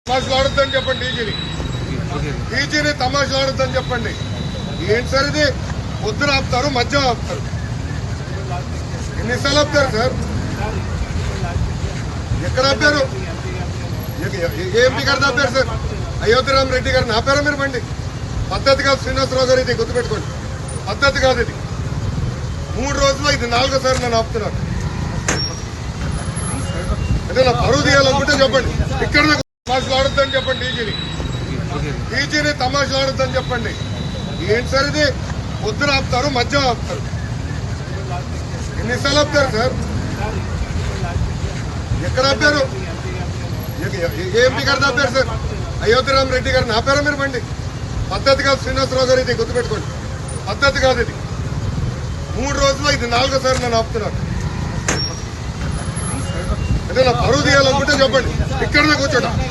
తమాషలు ఆడొద్దని చెప్పండి. డీజీని తమాషలు ఆడొద్దని చెప్పండి. ఏంటి సార్ ఇది? పొద్దున ఆపుతారు, మధ్య ఆపుతారు. ఎన్నిసార్లు ఆపుతారు సార్? ఎక్కడ ఆపారు? ఏ ఎంపీ గారిని ఆపారు సార్? అయోధ్యరామ్ రెడ్డి గారిని ఆపారా మీరు? బండి పద్ధతి కాదు శ్రీనివాసరావు గారు, ఇది గుర్తుపెట్టుకోండి. పద్ధతి కాదు ఇది. 3 రోజుల్లో ఇది 4వ నన్ను ఆపుతున్నారు. అంటే నా పరువు తీయాలనుకుంటే చెప్పండి. ఇక్కడ తమాషలు ఆడొద్దని చెప్పండి. డీజీని తమాషలు ఆడొద్దని చెప్పండి. ఏంటి సార్ ఇది? పొద్దున ఆపుతారు, మధ్య ఆపుతారు. ఎన్నిసార్లు ఆపుతారు సార్? ఎక్కడ ఆపారు? ఏ ఎంపీ గారిని ఆపారు సార్? అయోధ్యరామ్ రెడ్డి గారిని ఆపారా మీరు? బండి పద్ధతి కాదు శ్రీనివాసరావు గారు, ఇది గుర్తుపెట్టుకోండి. పద్ధతి కాదు ఇది. 3 రోజుల్లో ఇది 4వ నన్ను ఆపుతున్నారు. అంటే నా పరువు తీయాలనుకుంటే చెప్పండి. ఇక్కడ కూర్చోండి.